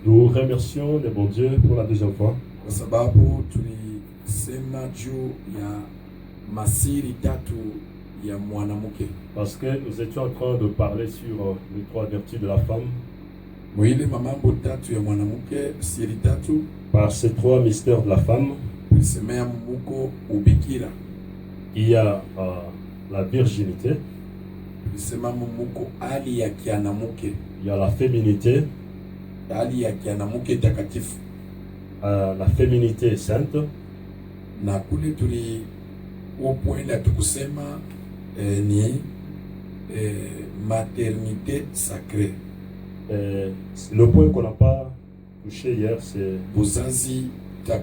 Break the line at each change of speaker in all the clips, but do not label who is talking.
Nous remercions le bon Dieu pour la deuxième fois. Parce que nous étions en train de parler sur les trois vertus de la femme. Par ces trois mystères de la femme, il y a la virginité, il y a la féminité, la féminité sainte,
maternité sacrée.
Le point qu'on n'a pas touché hier, c'est la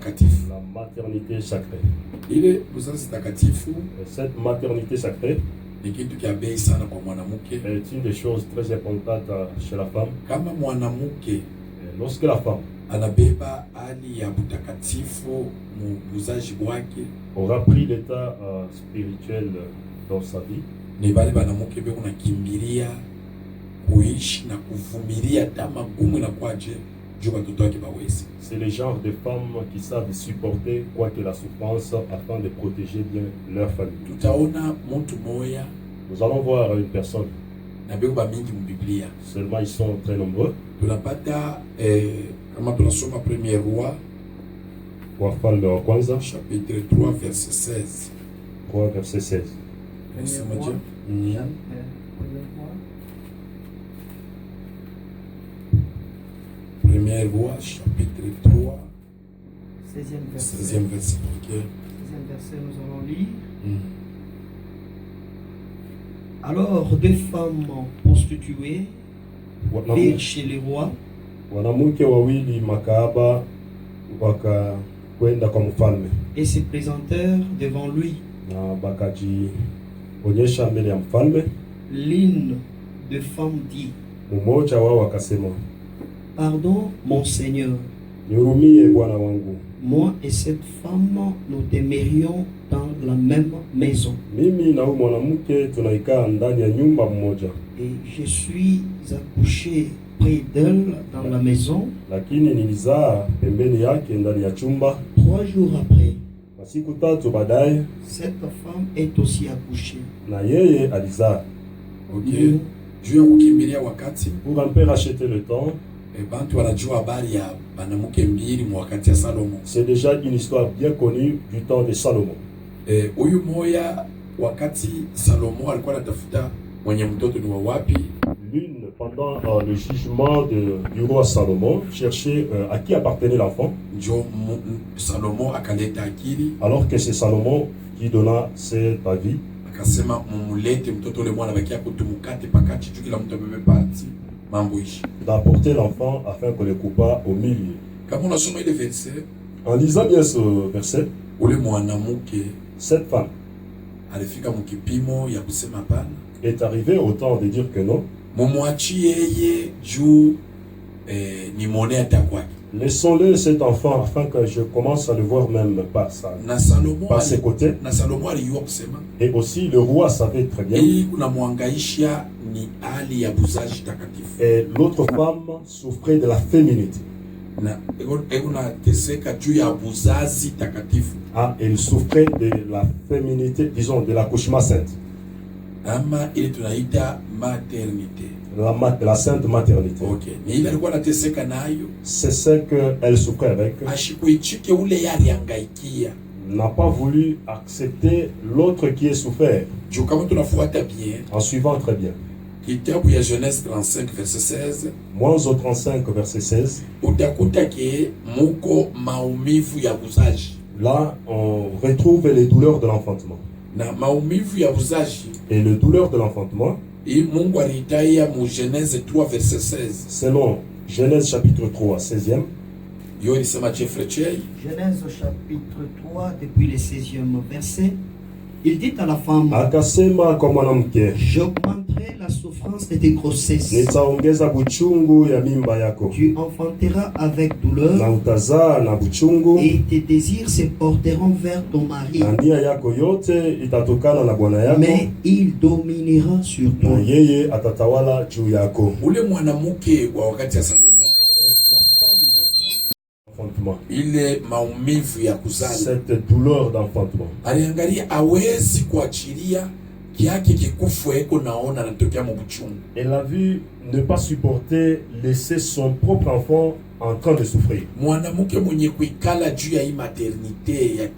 maternité sacrée. Et cette maternité sacrée est une des choses très importantes chez la femme. Et lorsque la femme aura pris l'état spirituel dans sa vie, c'est le genre de femmes qui savent supporter quoi que la souffrance afin de protéger bien leur famille. Nous allons voir une personne. Seulement ils sont très nombreux.
Chapitre 3, verset 16.
3, verset 16.
Merci, Dieu. Première Roi, chapitre 3,
16e verset.
16e verset. Okay.
16e verset, nous allons lire. Alors, deux femmes prostituées virent chez les rois. Et se présentèrent devant lui. L'une des femmes dit: Pardon, mon Seigneur. Moi et cette femme, nous demeurions dans la même maison. Et je suis accouché près d'elle dans la maison.
3
jours après, cette femme est aussi accouchée.
Pour un peu racheter le temps, c'est déjà une histoire bien connue du temps de Salomon. L'une, pendant le jugement du roi Salomon, cherchait à qui appartenait l'enfant. Alors que c'est Salomon qui donna cet avis. D'apporter l'enfant afin qu'on le coupa au milieu. En lisant bien ce verset, cette femme est arrivée au temps de dire que non. Laissons-le cet enfant afin que je commence à le voir même par ses côtés. Et aussi le roi savait très bien. Et l'autre femme souffrait de la féminité. Ah, elle souffrait de la féminité, disons de l'accouchement sainte. La sainte maternité.
Okay.
C'est ce qu'elle souffrait avec. N'a pas voulu accepter l'autre qui est souffert. En suivant très bien.
Genèse 35, verset 16.
Moins au 35, verset 16. Là, on retrouve les douleurs de l'enfantement. Et les douleurs de l'enfantement,
Genèse 3, verset 16.
Selon Genèse chapitre 3, 16e.
Genèse chapitre 3, depuis le 16e verset. Il dit à la femme: j'augmenterai la souffrance de tes grossesses. Tu enfanteras avec douleur. Et tes désirs se porteront vers ton mari. Mais il dominera sur toi.
l'enfantement.
Ile maumivu ya kuzala.
Cette douleur d'enfantement.
Aliangalia awezi kuachilia kiake kikufu eko naona natokea mu buchungu.
Elle a vu ne pas supporter laisser son propre enfant en train de souffrir.
Mwanamke mwenye kuikala juu ya maternité ya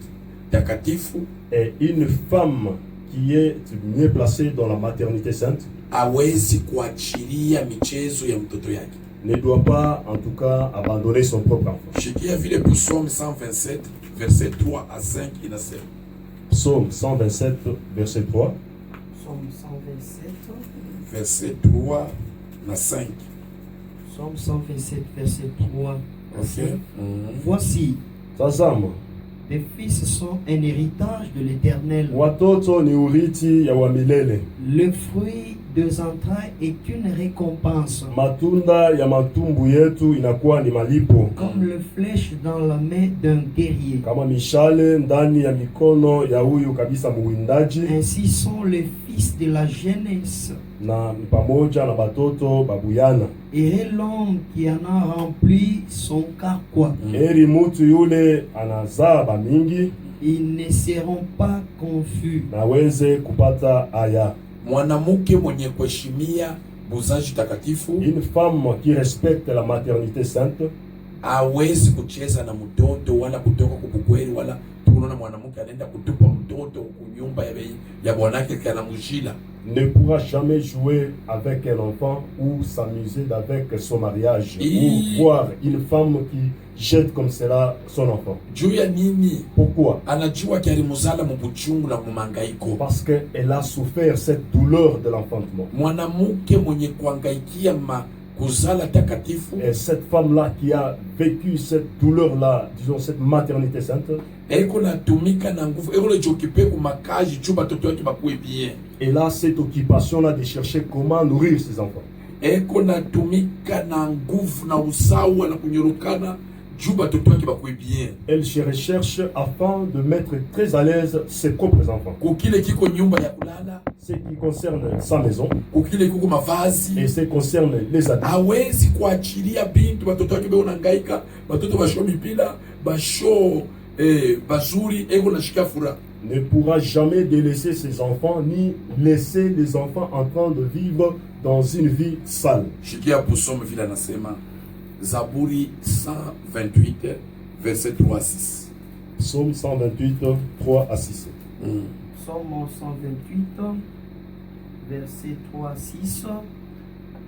takatifu,
et une femme qui est mieux placée dans la maternité sainte
awezi kuachilia michezo ya mtoto yake.
Ne doit pas en tout cas abandonner son propre enfant.
Shikia vile Psaume 127 verset 3 à 5 inasema.
Psaume 127 verset 3.
Psaume 127
verset 3 à 5.
Psaume 127 verset 3 à 5. Voici,
tazama,
les fils sont un héritage de l'Éternel.
Watoto ni urithi ya wa milele.
Le fruit des entrailles est une récompense.
Matunda ya matumbu yetu inakuwa ni malipo.
Comme le flèche dans la main d'un guerrier.
Kama mishale ndani ya mikono ya huyu kabisa muwindaji.
Ainsi sont les fils de la jeunesse.
Na pamoja na batoto babuyana.
Et l'homme qui en a rempli son carquois.
Eri mutu yule anazaa ba mingi.
Ils ne seront pas confus.
Naweze kupata aya.
Mwanamke mwenye kuheshimia buzaji takatifu,
une femme qui respecte la maternité sainte,
hawezi kucheza na mtoto wala kutoka kubukweli wala tunaona mwanamke anaenda kutupa mtoto kunyumba ya bwanake kana mujila.
Ne pourra jamais jouer avec un enfant ou s'amuser avec son mariage ou voir une femme qui jette comme cela son enfant.
Juu nini?
Pourquoi?
Anajua kialimuzala mubuchungu na mumangaiko.
Parce qu'elle a souffert cette douleur de l'enfantement.
Mwanamke mwenye kuangaikia kuzala takatifu,
et cette femme-là qui a vécu cette douleur-là, disons cette maternité sainte,
eko natumika na nguvu, eko najokipe kumakaji juu batoto wake bakuwe bien.
Elle a cette occupation-là de chercher comment nourrir ses enfants.
Eko natumika na nguvu na usawa na kunyorokana juu batoto wake bakuwe bien.
Elle recherche afin de mettre très à l'aise ses propres enfants.
Kukile kiko nyumba ya kulala,
ce qui concerne sa maison,
kukile kiko mavazi,
et ce qui concerne les habits.
Hawezi kuachilia bintu batoto wake beo nangaika, batoto basho mipila, basho bazuri eko nashika fura.
Ne pourra jamais délaisser ses enfants ni laisser les enfants en train de vivre dans une vie sale.
Shikia Psaume vile anasema Zaburi 128 verset 3 à 6.
Psaume 128 3 à 6.
Psaume 128 verset 3 à 6.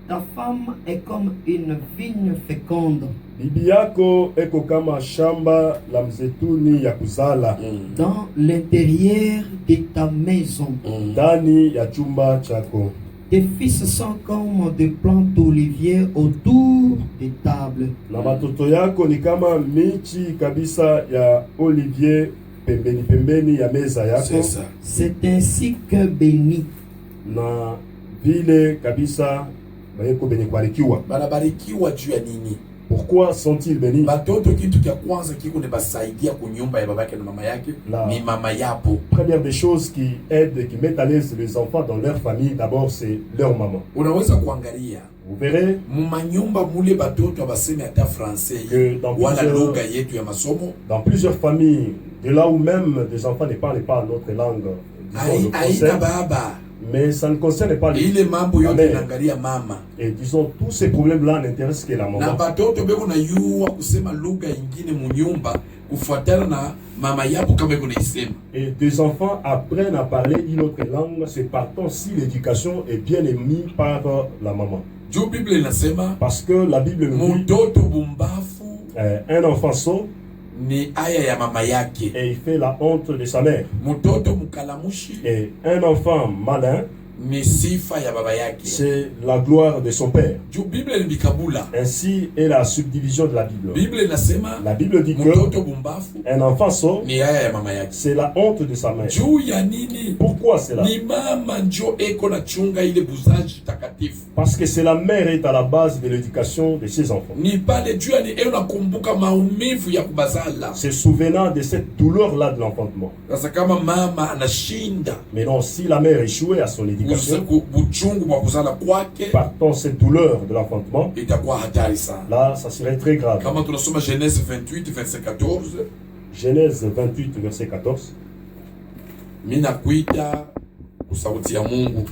Ta femme est comme une vigne féconde.
Bibi yako eko kama shamba la mzetuni ya kuzala.
Dans l'intérieur de ta maison.
Ndani ya chumba chako.
Tes fils sont comme des plantes d'olivier autour des tables.
Na batoto yako ni kama michi kabisa ya olivier pembeni pembeni ya meza yako.
C'est ainsi que béni.
Na vile kabisa bayeko beni kubarikiwa.
Banabarikiwa juu ya nini?
Pourquoi sont-ils bénis?
Batoto kitu kia kwanza kiko ne basaidia kunyumba ya babake na mama yake, ni mama yapo.
Première des choses qui aident, qui mettent à l'aise les enfants dans leur famille, d'abord c'est leur maman.
Unaweza kuangalia,
vous verrez,
mumanyumba mule batoto abaseme ata français wala lugha yetu ya masomo.
Dans plusieurs familles, de là où même des enfants ne parlent pas notre langue, disons le français, mais ça ne concerne pas les
mambo yote naangalia mama.
Et disons tous ces problèmes-là n'intéressent que la maman.
Na batoto beko na yuwa kusema lugha ingine munyumba kufuatana na mama yapo kama iko naisema.
Et des enfants apprennent à parler une autre langue, c'est partant si l'éducation est bien émise par la maman.
Juu Bible inasema,
parce que la Bible nous dit,
mtoto bumbafu
un enfant sot
ni aya ya mama yake,
et il fait la honte de sa mère.
Mtoto mukalamushi,
et un enfant malin
ni sifa ya baba yake,
c'est la gloire de son père.
Juu Bible ni bikabula.
Ainsi est la subdivision de la Bible.
Bible inasema,
la Bible dit
mtoto bumbafu,
un enfant sot
ni aya ya mama yake,
c'est la honte de sa mère.
Juu ya nini?
Pourquoi c'est là?
Ni mama njo eko na chunga ile buzaji takatifu.
Parce que c'est la mère est à la base de l'éducation de ses enfants.
Ni pale juu ni eo nakumbuka maumivu ya kubazala.
Se souvenant de cette douleur là de l'enfantement.
Sasa kama mama anashinda,
mais non, si la mère échouait à son éducation, l'éducation,
uchungu wa kuzala kwake,
partant cette douleur de l'enfantement,
itakuwa hatari sana.
là, ça serait très grave.
Kama tunasoma Genèse 28 verset 14,
Genèse 28, verset 14.
mimi nakuita kusauti ya Mungu.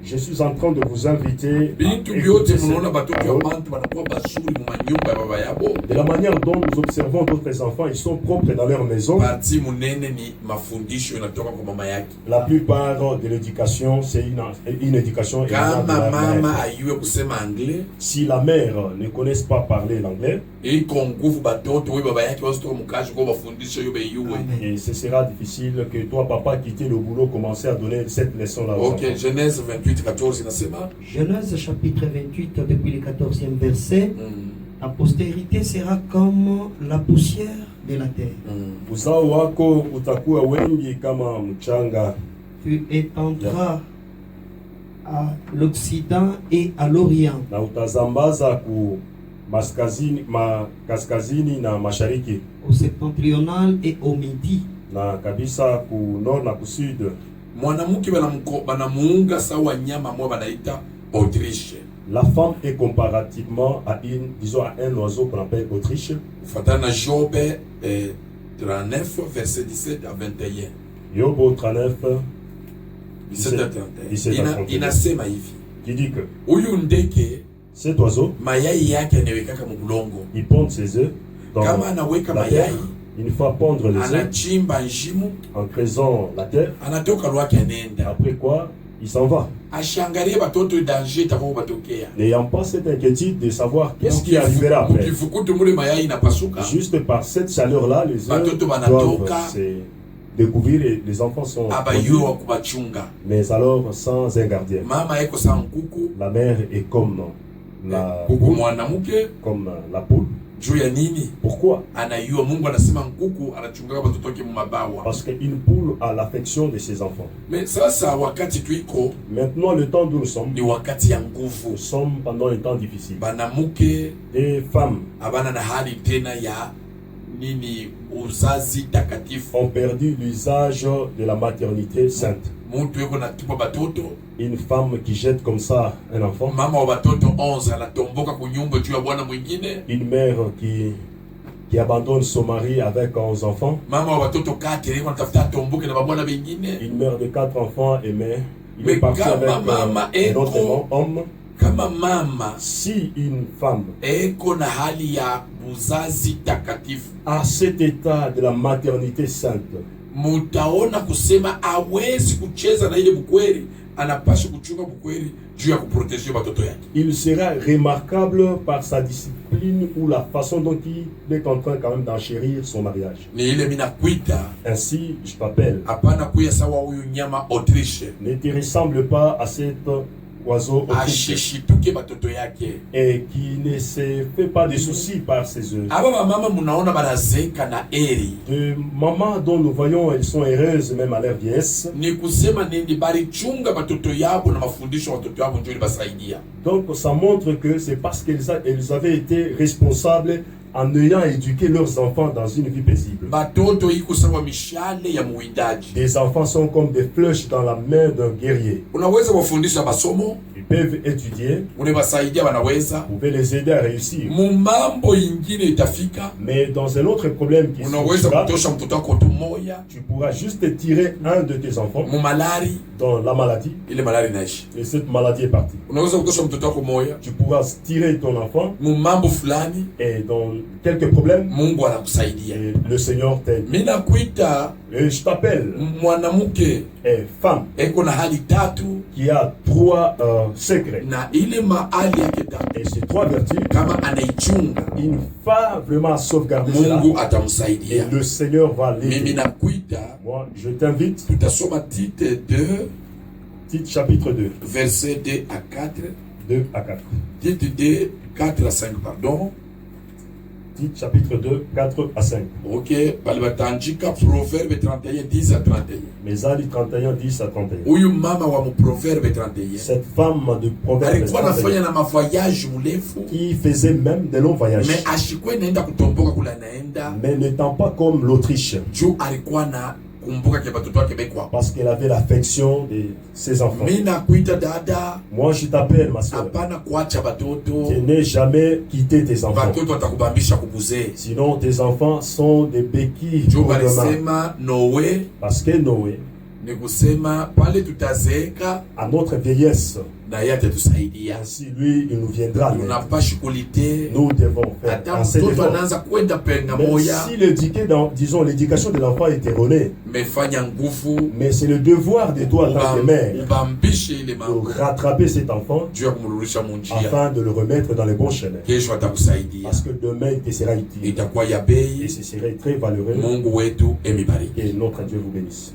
Je suis en train de vous inviter
Bintu
à
byote
écouter
munaona
cette
batoto ya
parole.
bantu banakuwa basuri mu manyumba ya baba yabo.
De la manière dont nous observons d'autres enfants, ils sont propres dans leur maison.
Parti munene ni mafundisho inatoka kwa mama yake.
La plupart de l'éducation, c'est une éducation émanant de
Kama
la
mama
mère.
ayue kusema anglais,
Si la mère ne connaisse pas parler l'anglais,
iko nguvu batoto we baba yake wasitoka mukaji kwa bafundisho yo beyuwe.
Amen.
et ce sera difficile que toi, papa, quitter le boulot, commencer à donner cette leçon-là aux
OK,
enfants.
Genèse 28 14 inasema
Genèse chapitre 28, depuis le 14e verset. Ta postérité sera comme la poussière de la terre.
Uzao wako utakuwa wengi kama mchanga,
Tu étendras à l'Occident et à l'Orient.
na utazambaza ku kaskazini na mashariki,
Au septentrional et au midi.
na kabisa ku nord na ku sud.
mwanamke banamuunga sawa nyama mwa banaita Autriche.
La femme est comparativement à un oiseau qu'on appelle Autriche.
Kufatana na Job 39 verset 17 à 21.
Yobo 39,
17 à
17 à
31.
31.
Inasema hivi.
Qui dit que
Huyu ndege
cet oiseau,
mayai yake anawekaka mubulongo.
il pond ses œufs dans
Kama anaweka
la
mayai,
terre. Une fois pondre les œufs,
anachimba njimu,
en creusant la terre,
anatoka lwake anenda.
après quoi, il s'en va.
Ashangalie batoto danger itakuwa batokea.
N'ayant pas cette inquiétude de savoir qu'est-ce qui arrivera après.
Ukifukutu mule mayai inapasuka.
Juste par cette chaleur-là, les œufs
Batoto
doivent
banatoka.
se découvrir et les enfants sont
Abayuwa
produits,
kubachunga.
mais alors sans un gardien.
Mama eko sa nkuku,
La mère est comme la
kuku
poule,
mwanamke
comme la poule.
juu ya nini?
Pourquoi?
Anayua Mungu anasema nkuku anachungaga batoto wake mumabawa.
Parce qu'une poule a l'affection de ses enfants.
Mais sasa wakati tuiko
Maintenant, le temps où nous sommes,
ni wakati ya nguvu.
nous sommes pendant un temps difficile.
Banamuke
Des femmes
abana na hali tena ya nini uzazi takatifu.
ont perdu l'usage de la maternité sainte.
Mtu yuko na tupa batoto,
Une femme qui jette comme ça un enfant,
mama wa batoto 11 anatomboka kunyumba juu ya bwana mwingine.
une mère qui abandonne son mari avec 11 enfants,
Mama wa batoto 4 yuko anatafuta atomboke na babwana bengine.
une mère de 4 enfants et mais il
Mais
est parti
kama
avec
mama
un autre
eko-
homme.
Kama mama
Si une femme
eko na hali ya uzazi takatifu,
a cet état de la maternité sainte,
mutaona kusema awezi kucheza na ile bukweli, anapaswa kuchunga bukweli juu ya kuproteger batoto yake.
il sera remarquable par sa discipline ou la façon dont il est en train quand même d'enchérir son mariage.
Ni ile mina kuita
Ainsi, je t'appelle,
hapana kuya sawa huyu nyama Autriche,
ne te ressemble pas à cet oiseau autriche
asheshituke batoto yake.
et qui ne se fait pas de soucis par ses œuvres.
Aba bamama munaona banazeka na eri,
De mamans dont nous voyons, elles sont heureuses même à leur vieillesse.
ni kusema nini? Balichunga batoto yabo na mafundisho watoto yabo ndio ilibasaidia.
Donc ça montre que c'est parce elles avaient été responsables en ayant éduqué leurs enfants dans une vie paisible.
Batoto iko sawa mishale ya muwindaji.
Des enfants sont comme des flèches dans la main d'un guerrier.
Unaweza wafundisha masomo,
Ils peuvent étudier,
unawasaidia wanaweza.
vous pouvez les aider à réussir.
Mumambo ingine itafika,
Mais dans un autre problème qui
unaweza
surgira,
kutosha mtoto wako tu moya
tu pourras juste tirer un de tes enfants
mumalari,
dans la maladie
ile malari inaishi.
et cette maladie est partie.
Unaweza kutosha mtoto wako moya
Tu pourras tirer ton enfant
mumambo fulani,
et dans quelques problèmes,
Mungu anakusaidia.
et le Seigneur t'aide.
Mimi nakuita
Et je t'appelle,
mwanamke
femme
eko na hali tatu,
qui a 3 secrets.
na ile mahali yake tatu
Et ces 3 vertus,
kama anaichunga,
il va vraiment sauvegarder cela.
Mungu
Et
atamsaidia.
le Seigneur va
Mimi
l'aider.
nakuita,
Moi, je t'invite,
tutasoma Tite 2
Tite chapitre 2,
verset 2 à 4.
2 à 4.
Tite 2, 4 à 5, pardon.
Tite chapitre 2, 4 à 5.
Ok, balibatandika Proverbe 31, 10 à 31.
Mezali 31, 10 à 31.
Huyu mama wa Proverbe 31
Cette femme de Proverbe
alikuwa anafanya
31
na mavoyage mrefu,
qui faisait même des longs voyages,
me ashikuwe naenda kutomboka kula naenda
mais n'étant pas comme l'Autriche,
juu alikuwa na anakumbuka ke batoto wake beko hapo.
Parce qu'elle avait l'affection de ses enfants.
Mimi nakuita dada,
Moi, je t'appelle, ma soeur.
hapana kuacha batoto.
Tu n'es jamais quitté tes enfants.
Batoto watakubambisha kubuzee.
Sinon, tes enfants sont des béquilles
Jo
pour demain.
balisema Noé
Parce que Noé,
ni kusema pale tutazeeka
à notre vieillesse,
na yeye atatusaidia.
ainsi lui, il nous viendra.
Tunapashi kulite
Nous devons faire
hata
assez
mtoto
d'efforts.
anaanza kwenda penga
Mais
moya,
si disons, l'éducation de l'enfant est erronée,
mefanya nguvu
mais c'est le devoir de toi, en tant que mère,
ubambishe ile
de
mambo
rattraper cet enfant
juu ya kumrudisha munjia.
afin de le remettre dans les bons chemins.
Kesho atakusaidia,
Parce que demain, il te sera utile.
itakuwa ya
Et
bei.
ce serait très valeureux.
Mungu wetu emibariki.
Que notre Dieu vous bénisse.